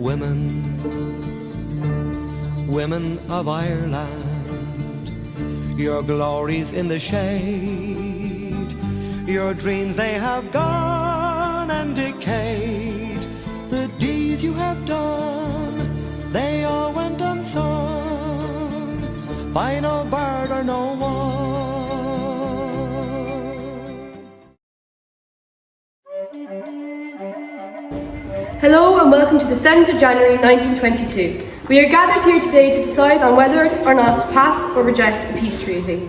Women of Ireland, your glory's in the shade, your dreams they have gone and decayed, the deeds you have done, they all went unsung by no bird or no one. Hello and welcome to the 7th of January 1922. We are gathered here today to decide on whether or not to pass or reject a peace treaty.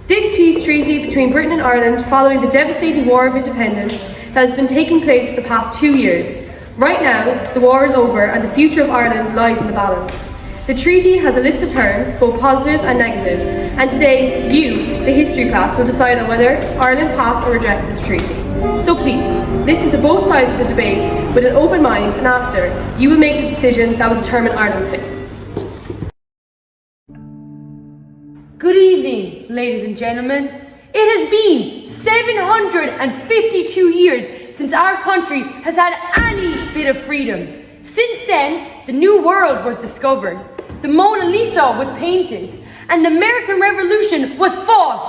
This peace treaty between Britain and Ireland following the devastating War of Independence that has been taking place for the past 2 years. Right now, the war is over and the future of Ireland lies in the balance. The treaty has a list of terms, both positive and negative, and today you, the history class, will decide on whether Ireland pass or reject this treaty. So please, listen to both sides of the debate with an open mind, and after, you will make the decision that will determine Ireland's fate. Good evening, ladies and gentlemen. It has been 752 years since our country has had any bit of freedom. Since then, the New World was discovered, the Mona Lisa was painted, and the American Revolution was fought.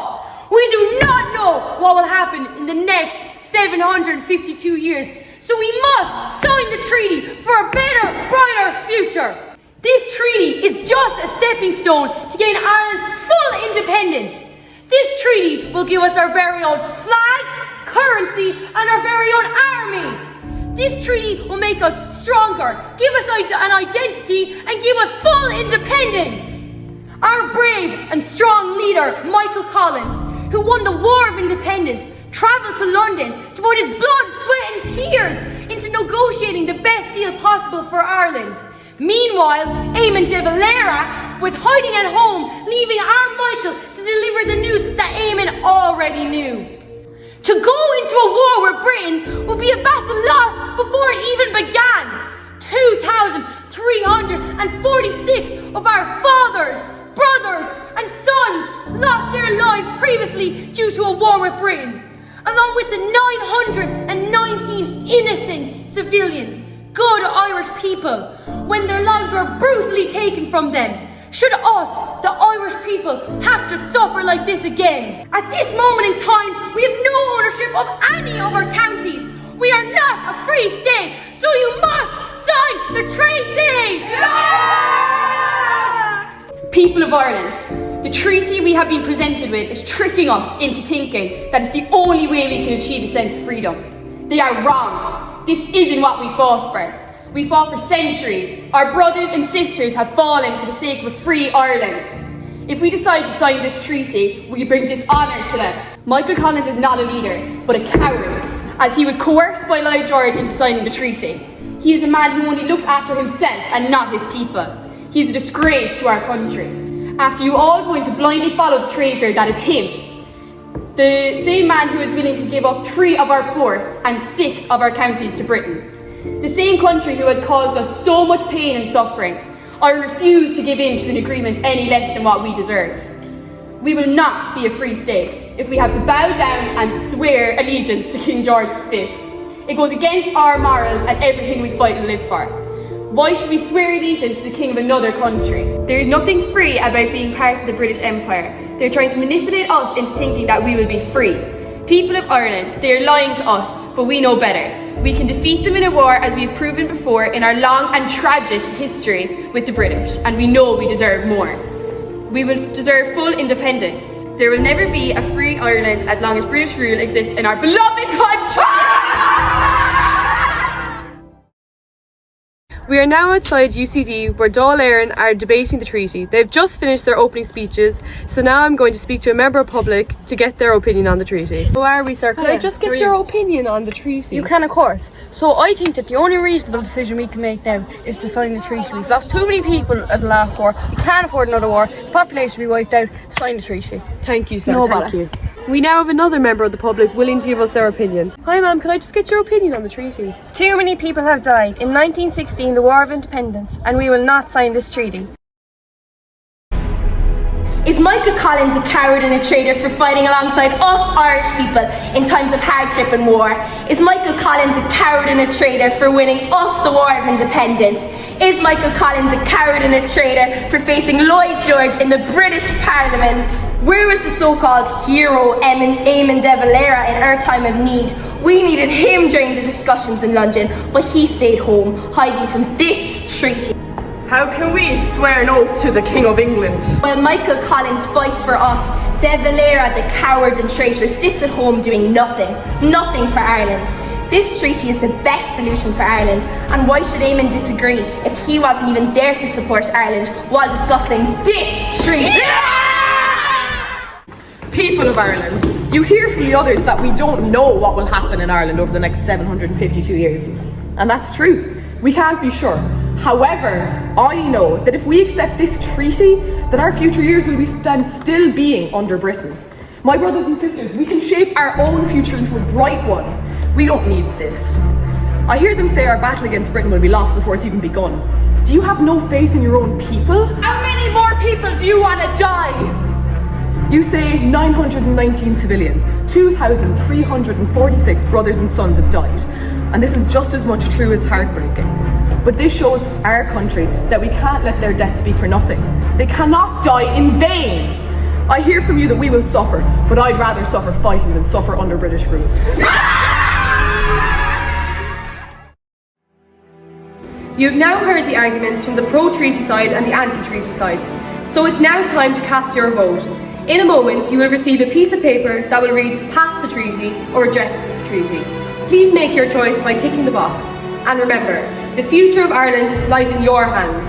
We do not know what will happen in the next 752 years, so we must sign the treaty for a better, brighter future. This treaty is just a stepping stone to gain Ireland's full independence. This treaty will give us our very own flag, currency, and our very own army. This treaty will make us stronger, give us an identity, and give us full independence. Our brave and strong leader, Michael Collins, who won the War of Independence, travelled to London to put his blood, sweat and tears into negotiating the best deal possible for Ireland. Meanwhile, Eamon de Valera was hiding at home, leaving our Michael to deliver the news that Eamon already knew. To go into a war with Britain would be a battle lost before it even began. 2,346 of our fathers, brothers and sons lost their lives previously due to a war with Britain, along with the 919 innocent civilians, good Irish people, when their lives were brutally taken from them. Should us, the Irish people, have to suffer like this again? At this moment in time, we have no ownership of any of our counties. We are not a free state, so you must sign the treaty! Yeah! People of Ireland, the treaty we have been presented with is tricking us into thinking that it's the only way we can achieve a sense of freedom. They are wrong. This isn't what we fought for. We fought for centuries. Our brothers and sisters have fallen for the sake of a free Ireland. If we decide to sign this treaty, we bring dishonour to them. Michael Collins is not a leader, but a coward, as he was coerced by Lloyd George into signing the treaty. He is a man who only looks after himself and not his people. He is a disgrace to our country. After you all going to blindly follow the traitor that is him, the same man who is willing to give up 3 of our ports and 6 of our counties to Britain. The same country who has caused us so much pain and suffering. I refuse to give in to an agreement any less than what we deserve. We will not be a free state if we have to bow down and swear allegiance to King George V. It goes against our morals and everything we fight and live for. Why should we swear allegiance to the king of another country? There is nothing free about being part of the British Empire. They're trying to manipulate us into thinking that we will be free. People of Ireland, they are lying to us, but we know better. We can defeat them in a war as we've proven before in our long and tragic history with the British, and we know we deserve more. We will deserve full independence. There will never be a free Ireland as long as British rule exists in our beloved country! We are now outside UCD where Dail Eireann are debating the treaty. They've just finished their opening speeches, so now I'm going to speak to a member of public to get their opinion on the treaty. How are we, sir? Could I just get your opinion on the treaty? You can, of course. So I think that the only reasonable decision we can make now is to sign the treaty. We've lost too many people at the last war. We can't afford another war. The population will be wiped out. Sign the treaty. Thank you, sir. No Thank bother. you. We now have another member of the public willing to give us their opinion. Hi ma'am, could I just get your opinion on the treaty? Too many people have died in 1916, the War of Independence, and we will not sign this treaty. Is Michael Collins a coward and a traitor for fighting alongside us Irish people in times of hardship and war? Is Michael Collins a coward and a traitor for winning us the War of Independence? Is Michael Collins a coward and a traitor for facing Lloyd George in the British Parliament? Where was the so-called hero Eamon de Valera in our time of need? We needed him during the discussions in London, but he stayed home, hiding from this treaty. How can we swear an oath to the King of England? While Michael Collins fights for us, de Valera, the coward and traitor, sits at home doing nothing for Ireland. This treaty is the best solution for Ireland, and why should Eamon disagree if he wasn't even there to support Ireland while discussing this treaty? People of Ireland, you hear from the others that we don't know what will happen in Ireland over the next 752 years. And that's true. We can't be sure. However, I know that if we accept this treaty, that our future years will be still being under Britain. My brothers and sisters, we can shape our own future into a bright one. We don't need this. I hear them say our battle against Britain will be lost before it's even begun. Do you have no faith in your own people? How many more people do you want to die? You say 919 civilians, 2,346 brothers and sons have died. And this is just as much true as heartbreaking. But this shows our country that we can't let their deaths be for nothing. They cannot die in vain. I hear from you that we will suffer, but I'd rather suffer fighting than suffer under British rule. You have now heard the arguments from the pro-treaty side and the anti-treaty side. So it's now time to cast your vote. In a moment, you will receive a piece of paper that will read pass the treaty or reject the treaty. Please make your choice by ticking the box. And remember, the future of Ireland lies in your hands.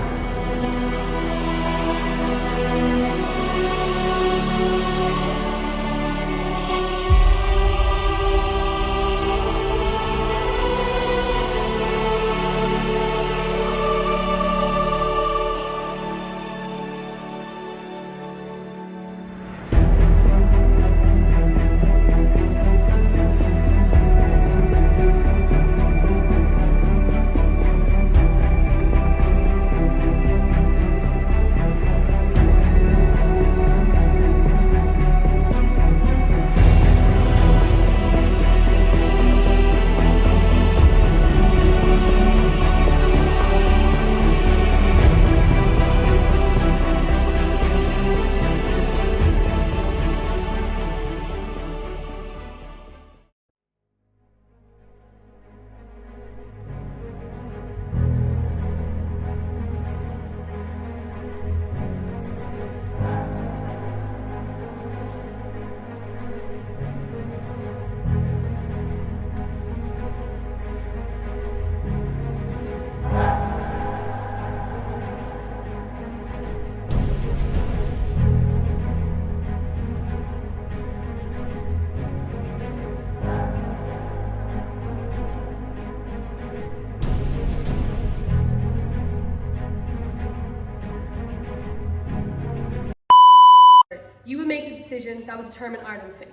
You will make the decision that will determine Ireland's fate.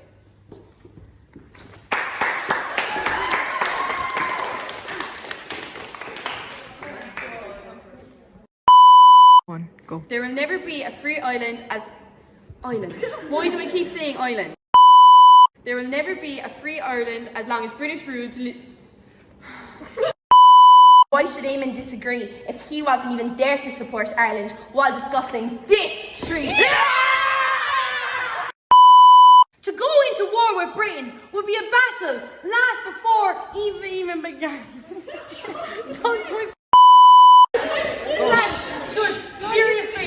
One, go. There will never be a free island as... Island. Why do I keep saying island? There will never be a free Ireland as long as British rule Why should Eamon disagree if he wasn't even there to support Ireland while discussing this treaty? To go into war with Britain would be a battle last before even began. Don't twist. Just seriously.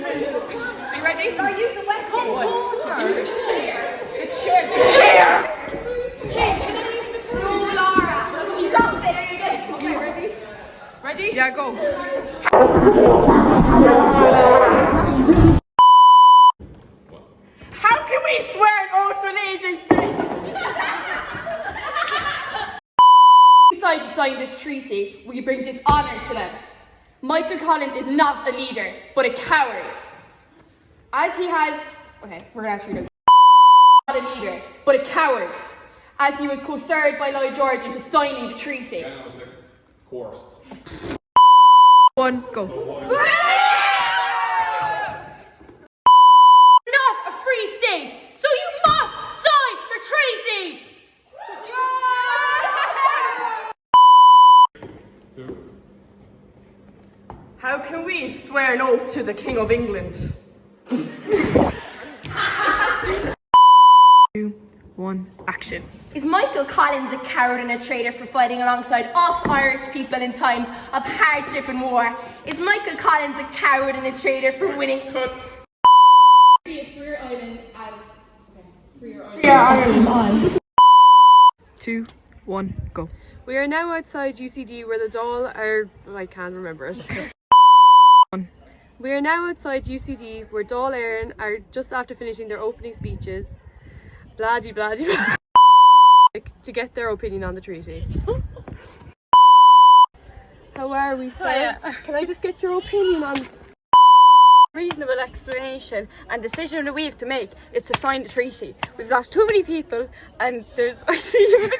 Are you ready? Are you the weapon? Come closer. Use the chair. The chair. No, Laura. She's up there. Okay, ready? Yeah, go. How can we swear an oath to allegiance to Decide to sign this treaty, will you bring dishonour to them? Michael Collins is not a leader, but a coward. As he has... Okay, we're going to have to read it. Not a leader, but a coward. As he was coerced by Lloyd George into signing the treaty. Yeah, that was the course. One, go. not a free state, so you must sign the treaty. can we swear an oath to the King of England? 2, 1, action. Is Michael Collins a coward and a traitor for fighting alongside us Irish people in times of hardship and war? Is Michael Collins a coward and a traitor for winning? Free Ireland as. Free Ireland. 2, 1, go. We are now outside UCD where the Dail are... I can't remember it. We are now outside UCD where Dail Eireann are just after finishing their opening speeches. Bladdy to get their opinion on the treaty. How are we, sir? Can I just get your opinion on... Reasonable explanation and decision that we have to make is to sign the treaty. We've lost too many people and there's... I see you.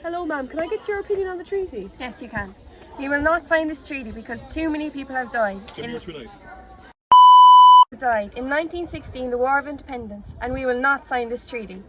Hello ma'am, can I get your opinion on the treaty? Yes, you can. We will not sign this treaty because too many people have died. In 1916, the War of Independence, and we will not sign this treaty.